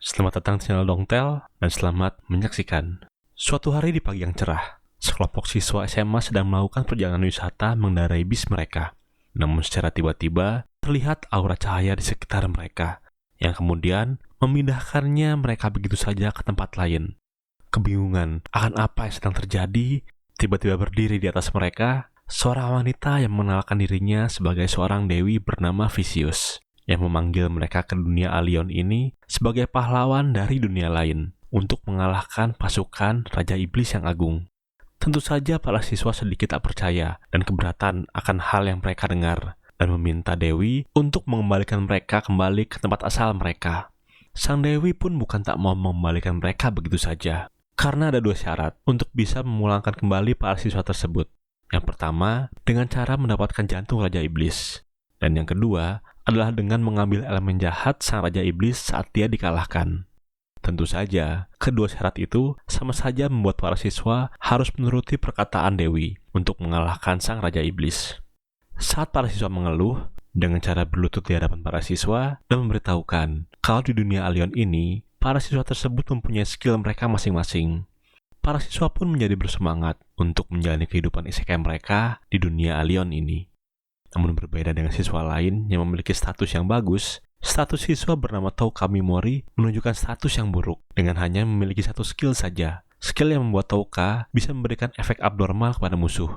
Selamat datang di channel Dongtel dan selamat menyaksikan. Suatu hari di pagi yang cerah, sekelompok siswa SMA sedang melakukan perjalanan wisata mengendarai bis mereka. Namun secara tiba-tiba, terlihat aura cahaya di sekitar mereka, yang kemudian memindahkannya mereka begitu saja ke tempat lain. Kebingungan akan apa yang sedang terjadi, tiba-tiba berdiri di atas mereka, seorang wanita yang mengenalkan dirinya sebagai seorang dewi bernama Vicious, yang memanggil mereka ke dunia Alion ini sebagai pahlawan dari dunia lain untuk mengalahkan pasukan Raja Iblis yang agung. Tentu saja para siswa sedikit tak percaya dan keberatan akan hal yang mereka dengar dan meminta Dewi untuk mengembalikan mereka kembali ke tempat asal mereka. Sang Dewi pun bukan tak mau mengembalikan mereka begitu saja, karena ada dua syarat untuk bisa memulangkan kembali para siswa tersebut. Yang pertama, dengan cara mendapatkan jantung Raja Iblis. Dan yang kedua adalah dengan mengambil elemen jahat sang Raja Iblis saat dia dikalahkan. Tentu saja, kedua syarat itu sama saja membuat para siswa harus menuruti perkataan Dewi untuk mengalahkan sang Raja Iblis. Saat para siswa mengeluh, dengan cara berlutut di hadapan para siswa dan memberitahukan kalau di dunia Alion ini, para siswa tersebut mempunyai skill mereka masing-masing. Para siswa pun menjadi bersemangat untuk menjalani kehidupan isekai mereka di dunia Alion ini. Namun berbeda dengan siswa lain yang memiliki status yang bagus, status siswa bernama Touka Mimori menunjukkan status yang buruk dengan hanya memiliki satu skill saja. Skill yang membuat Touka bisa memberikan efek abnormal kepada musuh.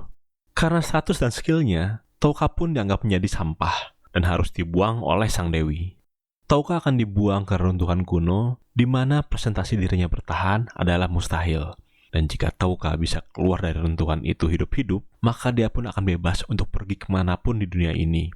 Karena status dan skillnya, Touka pun dianggap menjadi sampah dan harus dibuang oleh sang dewi. Touka akan dibuang ke reruntuhan kuno di mana presentasi dirinya bertahan adalah mustahil. Dan jika Touka bisa keluar dari runtuhan itu hidup-hidup, maka dia pun akan bebas untuk pergi kemanapun di dunia ini.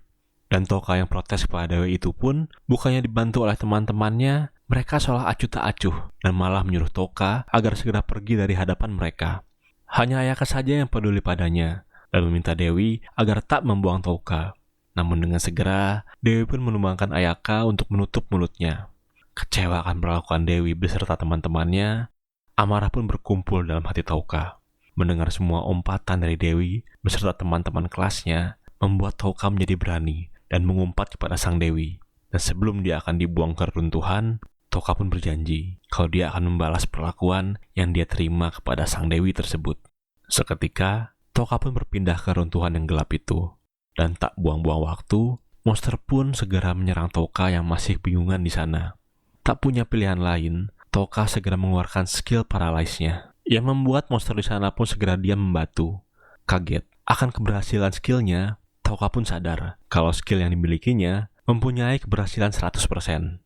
Dan Touka yang protes kepada dewi itu pun, bukannya dibantu oleh teman-temannya, mereka seolah acuh tak acuh, dan malah menyuruh Touka agar segera pergi dari hadapan mereka. Hanya Ayaka saja yang peduli padanya, dan meminta Dewi agar tak membuang Touka. Namun dengan segera, Dewi pun menumbangkan Ayaka untuk menutup mulutnya. Kecewa akan perlakuan Dewi beserta teman-temannya, amarah pun berkumpul dalam hati Touka. Mendengar semua ompatan dari Dewi beserta teman-teman kelasnya membuat Touka menjadi berani dan mengumpat kepada sang Dewi. Dan sebelum dia akan dibuang ke runtuhan, Touka pun berjanji kalau dia akan membalas perlakuan yang dia terima kepada sang Dewi tersebut. Seketika, Touka pun berpindah ke runtuhan yang gelap itu. Dan tak buang-buang waktu, monster pun segera menyerang Touka yang masih bingungan di sana. Tak punya pilihan lain, Touka segera mengeluarkan skill paralyze-nya, yang membuat monster di sana pun segera diam membatu. Kaget akan keberhasilan skillnya, Touka pun sadar kalau skill yang dimilikinya mempunyai keberhasilan 100%.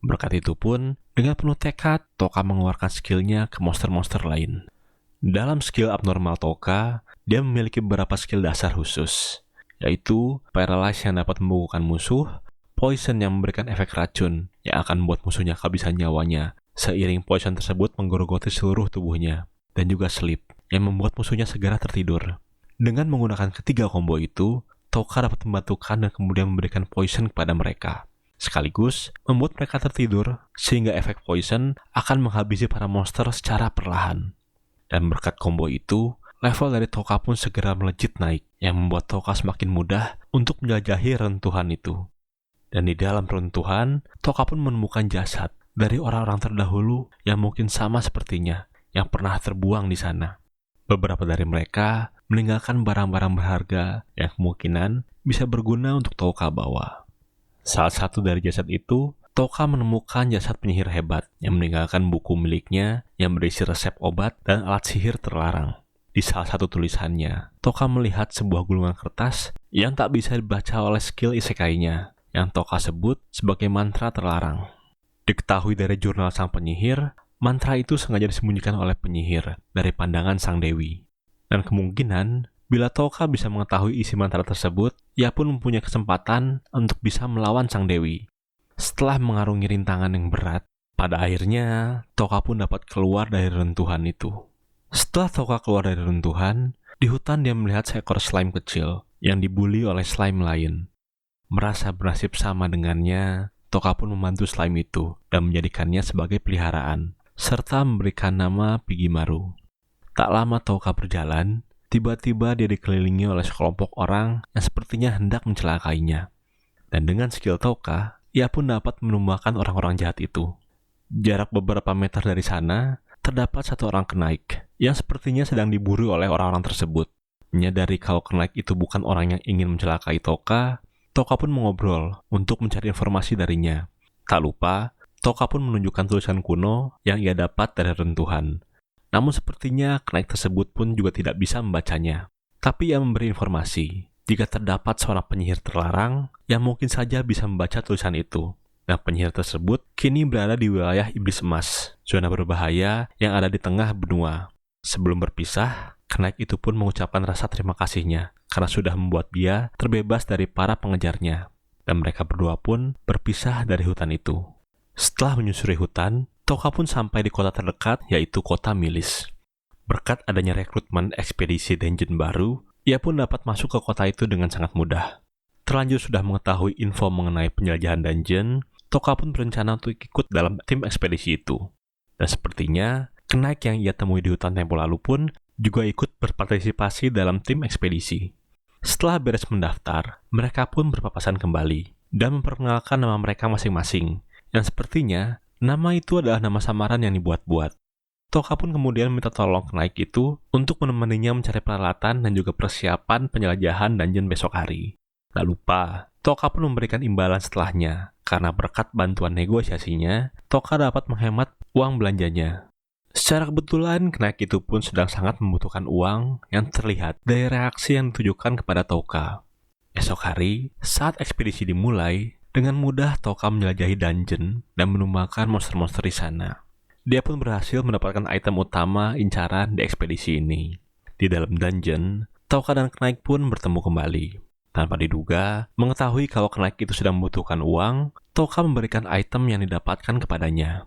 Berkat itu pun, dengan penuh tekad, Touka mengeluarkan skillnya ke monster-monster lain. Dalam skill abnormal Touka, dia memiliki beberapa skill dasar khusus, yaitu paralyze yang dapat membukukan musuh, poison yang memberikan efek racun yang akan membuat musuhnya kehabisan nyawanya, seiring poison tersebut menggerogoti seluruh tubuhnya, dan juga sleep, yang membuat musuhnya segera tertidur. Dengan menggunakan ketiga combo itu, Touka dapat membantukan dan kemudian memberikan poison kepada mereka, sekaligus membuat mereka tertidur, sehingga efek poison akan menghabisi para monster secara perlahan. Dan berkat combo itu, level dari Touka pun segera melejit naik, yang membuat Touka semakin mudah untuk menjelajahi runtuhan itu. Dan di dalam runtuhan, Touka pun menemukan jasad dari orang-orang terdahulu yang mungkin sama sepertinya, yang pernah terbuang di sana. Beberapa dari mereka meninggalkan barang-barang berharga yang kemungkinan bisa berguna untuk Touka bawa. Salah satu dari jasad itu, Touka menemukan jasad penyihir hebat yang meninggalkan buku miliknya yang berisi resep obat dan alat sihir terlarang. Di salah satu tulisannya, Touka melihat sebuah gulungan kertas yang tak bisa dibaca oleh skill isekainya, yang Touka sebut sebagai mantra terlarang. Diketahui dari jurnal sang penyihir, mantra itu sengaja disembunyikan oleh penyihir dari pandangan sang dewi. Dan kemungkinan, bila Touka bisa mengetahui isi mantra tersebut, ia pun mempunyai kesempatan untuk bisa melawan sang dewi. Setelah mengarungi rintangan yang berat, pada akhirnya Touka pun dapat keluar dari runtuhan itu. Setelah Touka keluar dari runtuhan, di hutan dia melihat seekor slime kecil yang dibuli oleh slime lain. Merasa bernasib sama dengannya, Touka pun membantu slime itu dan menjadikannya sebagai peliharaan, serta memberikan nama Pigimaru. Tak lama Touka berjalan, tiba-tiba dia dikelilingi oleh sekelompok orang yang sepertinya hendak mencelakainya. Dan dengan skill Touka, ia pun dapat menumbangkan orang-orang jahat itu. Jarak beberapa meter dari sana, terdapat satu orang kenaik yang sepertinya sedang diburu oleh orang-orang tersebut. Menyadari kalau kenaik itu bukan orang yang ingin mencelakai Toka, Toka pun mengobrol untuk mencari informasi darinya. Tak lupa, Toka pun menunjukkan tulisan kuno yang ia dapat dari rentuhan. Namun sepertinya kenaik tersebut pun juga tidak bisa membacanya. Tapi ia memberi informasi jika terdapat seorang penyihir terlarang yang mungkin saja bisa membaca tulisan itu. Nah, penyihir tersebut kini berada di wilayah Iblis Emas, zona berbahaya yang ada di tengah benua. Sebelum berpisah, kenaik itu pun mengucapkan rasa terima kasihnya karena sudah membuat dia terbebas dari para pengejarnya. Dan mereka berdua pun berpisah dari hutan itu. Setelah menyusuri hutan, Toka pun sampai di kota terdekat, yaitu kota Milis. Berkat adanya rekrutmen ekspedisi dungeon baru, ia pun dapat masuk ke kota itu dengan sangat mudah. Terlanjur sudah mengetahui info mengenai penjelajahan dungeon, Toka pun berencana untuk ikut dalam tim ekspedisi itu. Dan sepertinya, kenaik yang ia temui di hutan tempo lalu pun juga ikut berpartisipasi dalam tim ekspedisi. Setelah beres mendaftar, mereka pun berpapasan kembali dan memperkenalkan nama mereka masing-masing, yang sepertinya nama itu adalah nama samaran yang dibuat-buat. Toka pun kemudian minta tolong kenaik itu untuk menemaninya mencari peralatan dan juga persiapan penjelajahan dungeon besok hari. Tak lupa, Toka pun memberikan imbalan setelahnya, karena berkat bantuan negosiasinya, Toka dapat menghemat uang belanjanya. Secara kebetulan, kenaik itu pun sedang sangat membutuhkan uang yang terlihat dari reaksi yang ditujukan kepada Toka. Esok hari, saat ekspedisi dimulai, dengan mudah Toka menjelajahi dungeon dan menumbangkan monster-monster di sana. Dia pun berhasil mendapatkan item utama incaran di ekspedisi ini. Di dalam dungeon, Toka dan kenaik pun bertemu kembali. Tanpa diduga, mengetahui kalau kenaik itu sedang membutuhkan uang, Toka memberikan item yang didapatkan kepadanya.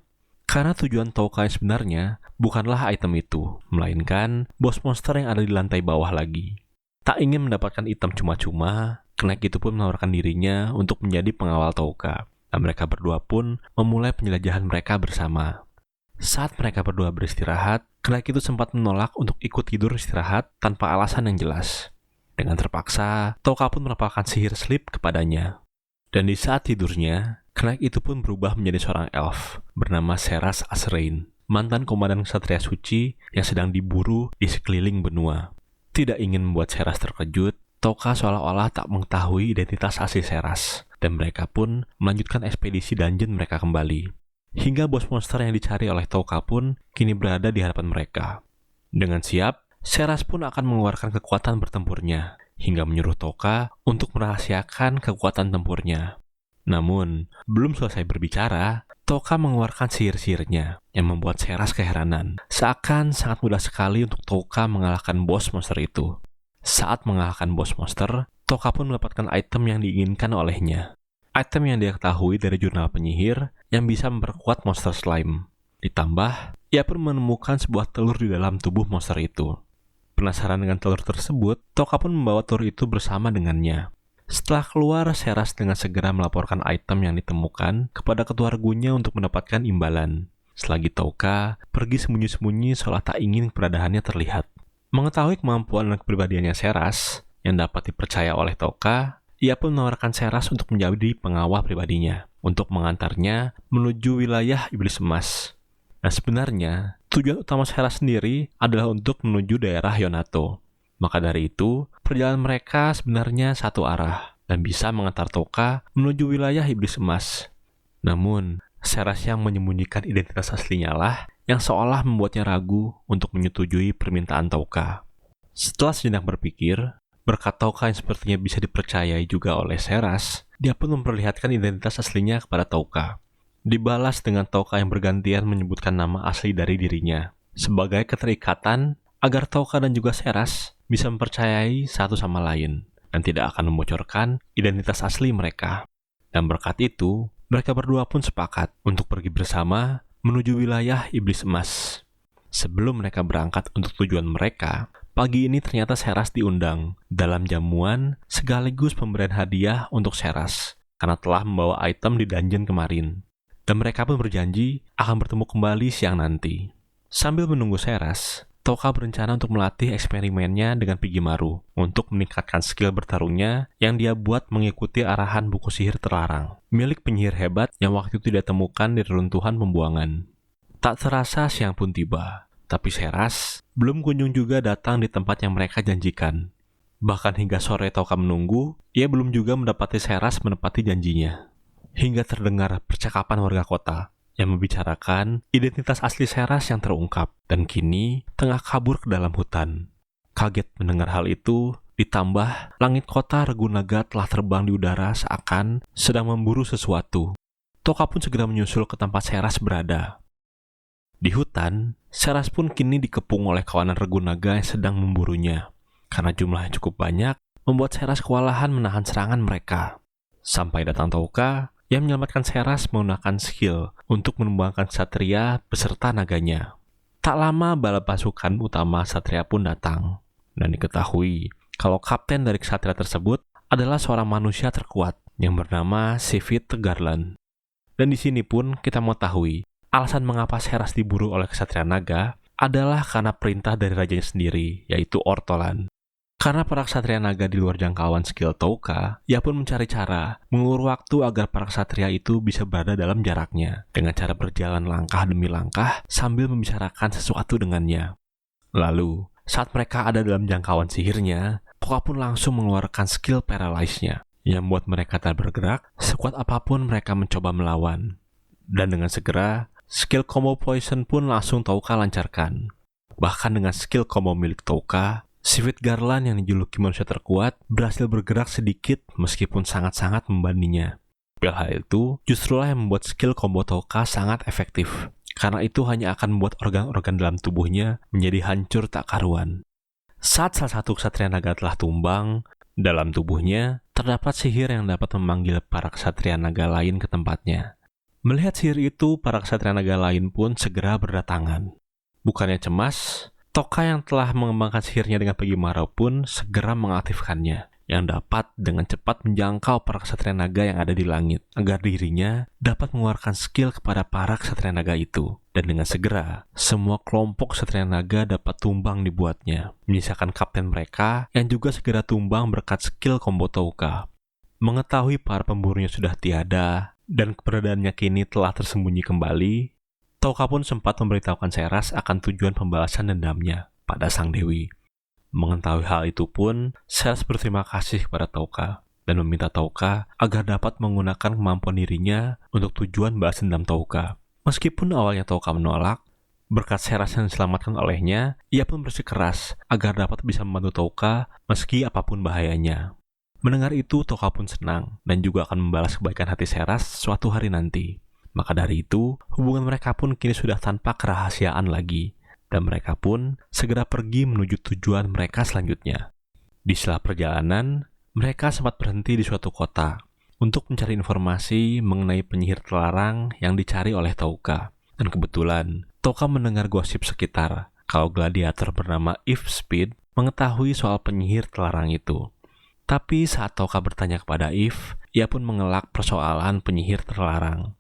Karena tujuan Toka yang sebenarnya bukanlah item itu, melainkan bos monster yang ada di lantai bawah lagi. Tak ingin mendapatkan item cuma-cuma, kenaik itu pun menawarkan dirinya untuk menjadi pengawal Toka. Dan mereka berdua pun memulai penjelajahan mereka bersama. Saat mereka berdua beristirahat, kenaik itu sempat menolak untuk ikut tidur istirahat tanpa alasan yang jelas. Dengan terpaksa, Toka pun melakukan sihir sleep kepadanya. Dan di saat tidurnya, kenaik itu pun berubah menjadi seorang elf bernama Seras Asrein, mantan komandan Ksatria Suci yang sedang diburu di sekeliling benua. Tidak ingin membuat Seras terkejut, Toka seolah-olah tak mengetahui identitas asli Seras, dan mereka pun melanjutkan ekspedisi dungeon mereka kembali. Hingga bos monster yang dicari oleh Toka pun kini berada di hadapan mereka. Dengan siap, Seras pun akan mengeluarkan kekuatan bertempurnya, hingga menyuruh Toka untuk merahasiakan kekuatan tempurnya. Namun, belum selesai berbicara, Toka mengeluarkan sihir-sihirnya yang membuat Seras keheranan. Seakan sangat mudah sekali untuk Toka mengalahkan bos monster itu. Saat mengalahkan bos monster, Toka pun mendapatkan item yang diinginkan olehnya. Item yang dia ketahui dari jurnal penyihir yang bisa memperkuat monster slime. Ditambah, ia pun menemukan sebuah telur di dalam tubuh monster itu. Penasaran dengan telur tersebut, Toka pun membawa telur itu bersama dengannya. Setelah keluar, Seras dengan segera melaporkan item yang ditemukan kepada ketua regunya untuk mendapatkan imbalan. Selagi Toka pergi sembunyi-sembunyi seolah tak ingin keberadaannya terlihat. Mengetahui kemampuan dan kepribadiannya Seras yang dapat dipercaya oleh Toka, ia pun menawarkan Seras untuk menjadi pengawal pribadinya untuk mengantarnya menuju wilayah Iblis Emas. Nah, sebenarnya tujuan utama Seras sendiri adalah untuk menuju daerah Yonato. Maka dari itu, perjalanan mereka sebenarnya satu arah dan bisa mengantar Toka menuju wilayah Iblis Emas. Namun, Seras yang menyembunyikan identitas aslinya lah yang seolah membuatnya ragu untuk menyetujui permintaan Toka. Setelah sejenak berpikir, berkat Toka yang sepertinya bisa dipercayai juga oleh Seras, dia pun memperlihatkan identitas aslinya kepada Toka. Dibalas dengan Toka yang bergantian menyebutkan nama asli dari dirinya, sebagai keterikatan agar Toka dan juga Seras bisa mempercayai satu sama lain, dan tidak akan membocorkan identitas asli mereka. Dan berkat itu, mereka berdua pun sepakat untuk pergi bersama menuju wilayah Iblis Emas. Sebelum mereka berangkat untuk tujuan mereka, pagi ini ternyata Seras diundang dalam jamuan sekaligus pemberian hadiah untuk Seras, karena telah membawa item di dungeon kemarin. Dan mereka pun berjanji akan bertemu kembali siang nanti. Sambil menunggu Seras, Touka berencana untuk melatih eksperimennya dengan Pigimaru untuk meningkatkan skill bertarungnya yang dia buat mengikuti arahan buku sihir terlarang, milik penyihir hebat yang waktu itu dia temukan di reruntuhan pembuangan. Tak terasa siang pun tiba, tapi Seras belum kunjung juga datang di tempat yang mereka janjikan. Bahkan hingga sore Touka menunggu, ia belum juga mendapati Seras menepati janjinya. Hingga terdengar percakapan warga kota yang membicarakan identitas asli Seras yang terungkap dan kini tengah kabur ke dalam hutan. Kaget mendengar hal itu, ditambah langit kota Ragunaga telah terbang di udara seakan sedang memburu sesuatu. Touka pun segera menyusul ke tempat Seras berada. Di hutan, Seras pun kini dikepung oleh kawanan Ragunaga yang sedang memburunya. Karena jumlahnya cukup banyak, membuat Seras kewalahan menahan serangan mereka. Sampai datang Touka yang menyelamatkan Seras menggunakan skill untuk menumbangkan Ksatria beserta naganya. Tak lama bala pasukan utama Ksatria pun datang, dan diketahui kalau kapten dari Ksatria tersebut adalah seorang manusia terkuat yang bernama Sivit Garland. Dan di sini pun kita mengetahui alasan mengapa Seras diburu oleh Ksatria Naga adalah karena perintah dari rajanya sendiri, yaitu Ortolan. Karena para ksatria naga di luar jangkauan skill Touka, ia pun mencari cara mengulur waktu agar para ksatria itu bisa berada dalam jaraknya, dengan cara berjalan langkah demi langkah sambil membicarakan sesuatu dengannya. Lalu, saat mereka ada dalam jangkauan sihirnya, Touka pun langsung mengeluarkan skill Paralyze-nya, yang membuat mereka tak bergerak sekuat apapun mereka mencoba melawan. Dan dengan segera, skill combo Poison pun langsung Touka lancarkan. Bahkan dengan skill combo milik Touka, Sivit Garland yang dijuluki manusia terkuat berhasil bergerak sedikit meskipun sangat-sangat membandingnya. Hal itu justrulah yang membuat skill combo Touka sangat efektif, karena itu hanya akan membuat organ-organ dalam tubuhnya menjadi hancur tak karuan. Saat salah satu ksatria naga telah tumbang, dalam tubuhnya terdapat sihir yang dapat memanggil para ksatria naga lain ke tempatnya. Melihat sihir itu, para ksatria naga lain pun segera berdatangan. Bukannya cemas, Touka yang telah mengembangkan sihirnya dengan Pigimaru pun segera mengaktifkannya, yang dapat dengan cepat menjangkau para ksatria naga yang ada di langit, agar dirinya dapat mengeluarkan skill kepada para ksatria naga itu. Dan dengan segera, semua kelompok ksatria naga dapat tumbang dibuatnya, menyisakan kapten mereka yang juga segera tumbang berkat skill combo Touka. Mengetahui para pemburunya sudah tiada, dan keberadaannya kini telah tersembunyi kembali, Touka pun sempat memberitahukan Seras akan tujuan pembalasan dendamnya pada sang dewi. Mengetahui hal itu pun, Seras berterima kasih kepada Touka dan meminta Touka agar dapat menggunakan kemampuan dirinya untuk tujuan balas dendam Touka. Meskipun awalnya Touka menolak, berkat Seras yang diselamatkan olehnya, ia pun bersikeras agar dapat bisa membantu Touka meski apapun bahayanya. Mendengar itu, Touka pun senang dan juga akan membalas kebaikan hati Seras suatu hari nanti. Maka dari itu, hubungan mereka pun kini sudah tanpa kerahasiaan lagi, dan mereka pun segera pergi menuju tujuan mereka selanjutnya. Di sela perjalanan, mereka sempat berhenti di suatu kota untuk mencari informasi mengenai penyihir terlarang yang dicari oleh Touka. Dan kebetulan, Touka mendengar gosip sekitar kalau gladiator bernama Eve Speed mengetahui soal penyihir terlarang itu. Tapi saat Touka bertanya kepada Eve, ia pun mengelak persoalan penyihir terlarang.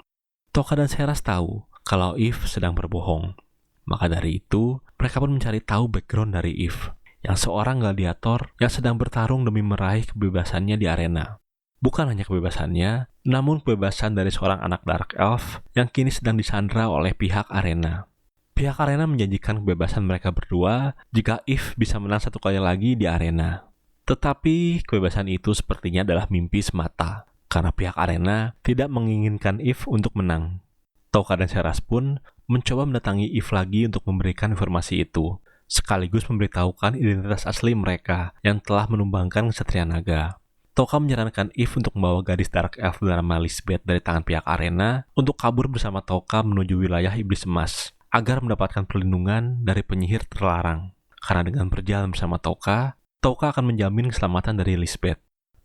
Touka dan Seras tahu kalau Eve sedang berbohong. Maka dari itu, mereka pun mencari tahu background dari Eve, yang seorang gladiator yang sedang bertarung demi meraih kebebasannya di arena. Bukan hanya kebebasannya, namun kebebasan dari seorang anak Dark Elf yang kini sedang disandra oleh pihak arena. Pihak arena menjanjikan kebebasan mereka berdua jika Eve bisa menang satu kali lagi di arena. Tetapi kebebasan itu sepertinya adalah mimpi semata, karena pihak arena tidak menginginkan Eve untuk menang. Touka dan Seras pun mencoba mendatangi Eve lagi untuk memberikan informasi itu, sekaligus memberitahukan identitas asli mereka yang telah menumbangkan ksatria naga. Touka menyarankan Eve untuk membawa gadis Dark Elf bernama Lisbeth dari tangan pihak arena untuk kabur bersama Touka menuju wilayah Iblis Emas, agar mendapatkan perlindungan dari penyihir terlarang. Karena dengan berjalan bersama Touka akan menjamin keselamatan dari Lisbeth.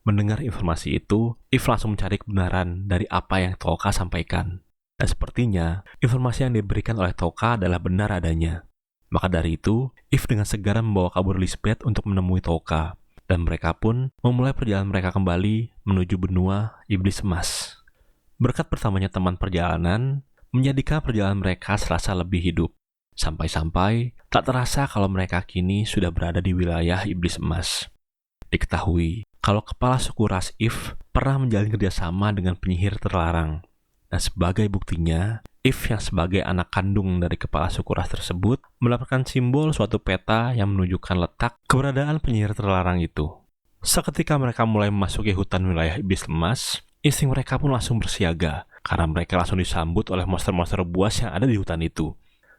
Mendengar informasi itu, Eve langsung mencari kebenaran dari apa yang Touka sampaikan. Dan sepertinya, informasi yang diberikan oleh Touka adalah benar adanya. Maka dari itu, Eve dengan segera membawa kabur Lisbeth untuk menemui Touka. Dan mereka pun memulai perjalanan mereka kembali menuju benua Iblis Emas. Berkat bersamanya teman perjalanan, menjadikan perjalanan mereka serasa lebih hidup. Sampai-sampai tak terasa kalau mereka kini sudah berada di wilayah iblis emas. Diketahui kalau kepala suku ras If pernah menjalin kerjasama dengan penyihir terlarang. Dan sebagai buktinya, If yang sebagai anak kandung dari kepala suku ras tersebut mendapatkan simbol suatu peta yang menunjukkan letak keberadaan penyihir terlarang itu. Seketika mereka mulai memasuki hutan wilayah iblis emas, insting mereka pun langsung bersiaga karena mereka langsung disambut oleh monster-monster buas yang ada di hutan itu.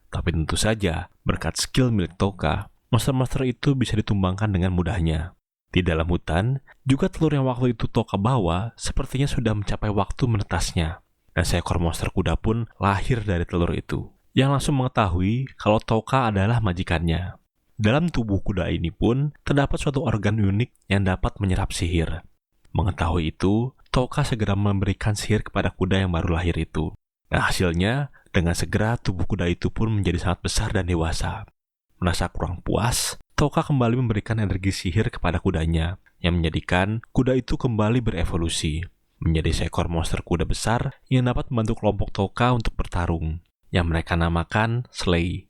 Tapi tentu saja, berkat skill milik Touka, monster-monster itu bisa ditumbangkan dengan mudahnya. Di dalam hutan, juga telur yang waktu itu Touka bawa sepertinya sudah mencapai waktu menetasnya. Dan seekor monster kuda pun lahir dari telur itu, yang langsung mengetahui kalau Touka adalah majikannya. Dalam tubuh kuda ini pun terdapat suatu organ unik yang dapat menyerap sihir. Mengetahui itu, Touka segera memberikan sihir kepada kuda yang baru lahir itu. Dan hasilnya, dengan segera tubuh kuda itu pun menjadi sangat besar dan dewasa. Merasa kurang puas, Touka kembali memberikan energi sihir kepada kudanya, yang menjadikan kuda itu kembali berevolusi, menjadi seekor monster kuda besar yang dapat membantu kelompok Touka untuk bertarung, yang mereka namakan Slay.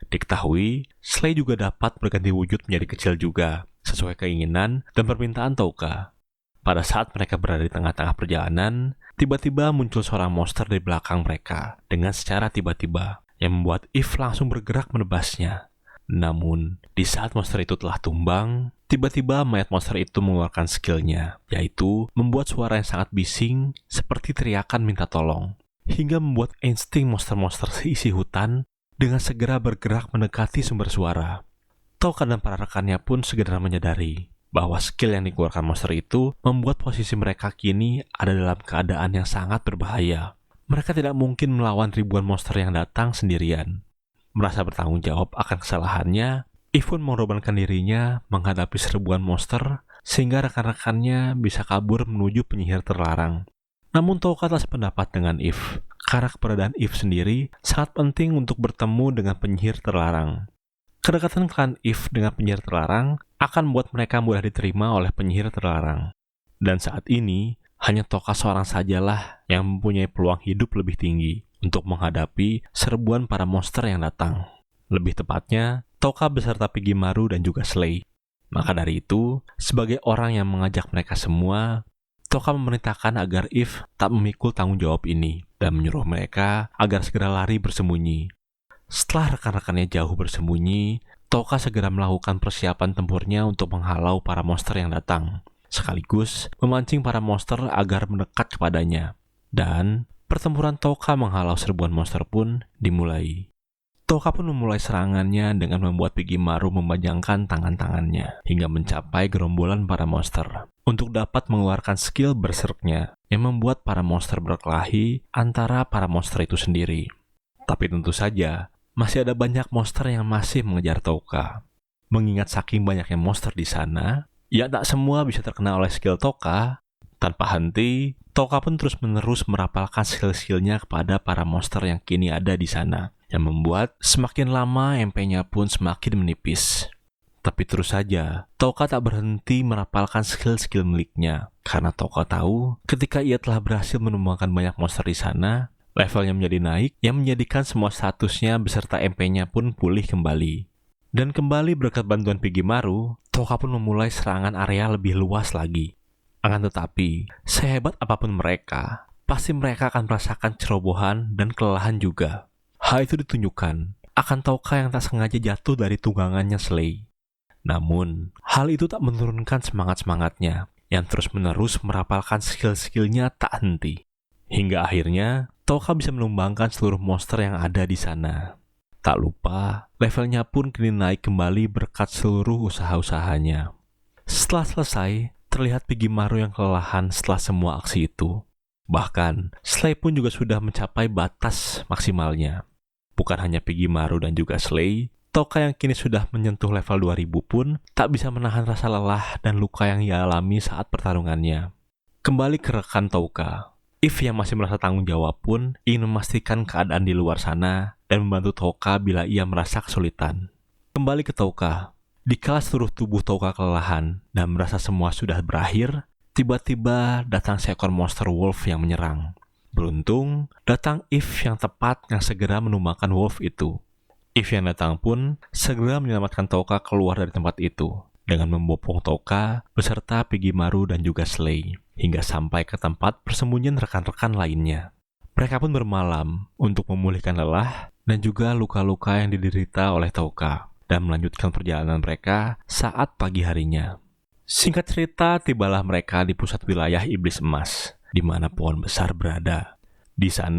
Diketahui, Slay juga dapat berganti wujud menjadi kecil juga, sesuai keinginan dan permintaan Touka. Pada saat mereka berada di tengah-tengah perjalanan, tiba-tiba muncul seorang monster di belakang mereka dengan secara tiba-tiba, yang membuat If langsung bergerak menebasnya. Namun, di saat monster itu telah tumbang, tiba-tiba mayat monster itu mengeluarkan skillnya, yaitu membuat suara yang sangat bising seperti teriakan minta tolong, hingga membuat insting monster-monster seisi hutan dengan segera bergerak mendekati sumber suara. Touka dan para rekannya pun segera menyadari bahwa skill yang dikeluarkan monster itu membuat posisi mereka kini ada dalam keadaan yang sangat berbahaya. Mereka tidak mungkin melawan ribuan monster yang datang sendirian. Merasa bertanggung jawab akan kesalahannya, If pun mengorbankan dirinya menghadapi serbuan monster sehingga rekan-rekannya bisa kabur menuju penyihir terlarang. Namun Touka tak sependapat dengan If, karena keberadaan If sendiri sangat penting untuk bertemu dengan penyihir terlarang. Kedekatan klan If dengan penyihir terlarang akan membuat mereka mudah diterima oleh penyihir terlarang. Dan saat ini, hanya Touka seorang sajalah yang mempunyai peluang hidup lebih tinggi untuk menghadapi serbuan para monster yang datang. Lebih tepatnya, Touka beserta Pigimaru dan juga Slay. Maka dari itu, sebagai orang yang mengajak mereka semua, Touka memerintahkan agar If tak memikul tanggung jawab ini dan menyuruh mereka agar segera lari bersembunyi. Setelah rekan-rekannya jauh bersembunyi, Touka segera melakukan persiapan tempurnya untuk menghalau para monster yang datang, sekaligus memancing para monster agar mendekat kepadanya. Dan pertempuran Touka menghalau serbuan monster pun dimulai. Touka pun memulai serangannya dengan membuat Pigimaru memanjangkan tangan-tangannya hingga mencapai gerombolan para monster untuk dapat mengeluarkan skill berserknya yang membuat para monster berkelahi antara para monster itu sendiri. Tapi tentu saja, masih ada banyak monster yang masih mengejar Touka. Mengingat saking banyaknya monster di sana, ya tak semua bisa terkena oleh skill Touka. Tanpa henti, Touka pun terus-menerus merapalkan skill-skillnya kepada para monster yang kini ada di sana, yang membuat semakin lama MP-nya pun semakin menipis. Tapi terus saja, Touka tak berhenti merapalkan skill-skill miliknya, karena Touka tahu ketika ia telah berhasil menumbangkan banyak monster di sana, levelnya menjadi naik, yang menjadikan semua statusnya beserta MP-nya pun pulih kembali. Dan kembali berkat bantuan Pigimaru, Touka pun memulai serangan area lebih luas lagi. Akan tetapi, sehebat apapun mereka, pasti mereka akan merasakan cerobohan dan kelelahan juga. Hal itu ditunjukkan akan Touka yang tak sengaja jatuh dari tunggangannya Slay. Namun, hal itu tak menurunkan semangat-semangatnya, yang terus-menerus merapalkan skill-skillnya tak henti. Hingga akhirnya, Touka bisa menumbangkan seluruh monster yang ada di sana. Tak lupa, levelnya pun kini naik kembali berkat seluruh usaha-usahanya. Setelah selesai, terlihat Pigimaru yang kelelahan setelah semua aksi itu. Bahkan, Slay pun juga sudah mencapai batas maksimalnya. Bukan hanya Pigimaru dan juga Slay, Touka yang kini sudah menyentuh level 2000 pun tak bisa menahan rasa lelah dan luka yang ia alami saat pertarungannya. Kembali ke rekan Touka, If yang masih merasa tanggung jawab pun ingin memastikan keadaan di luar sana dan membantu Touka bila ia merasa kesulitan. Kembali ke Touka, dikala seluruh tubuh Touka kelelahan dan merasa semua sudah berakhir, tiba-tiba datang seekor monster wolf yang menyerang. Beruntung, datang If yang tepat yang segera menumbangkan wolf itu. Eve yang datang pun segera menyelamatkan Touka keluar dari tempat itu dengan membopong Touka beserta Piggy Maru dan juga Slay hingga sampai ke tempat persembunyian rekan-rekan lainnya. Mereka pun bermalam untuk memulihkan lelah dan juga luka-luka yang diderita oleh Touka dan melanjutkan perjalanan mereka saat pagi harinya. Singkat cerita, tibalah mereka di pusat wilayah Iblis Emas, di mana pohon besar berada. Di sana,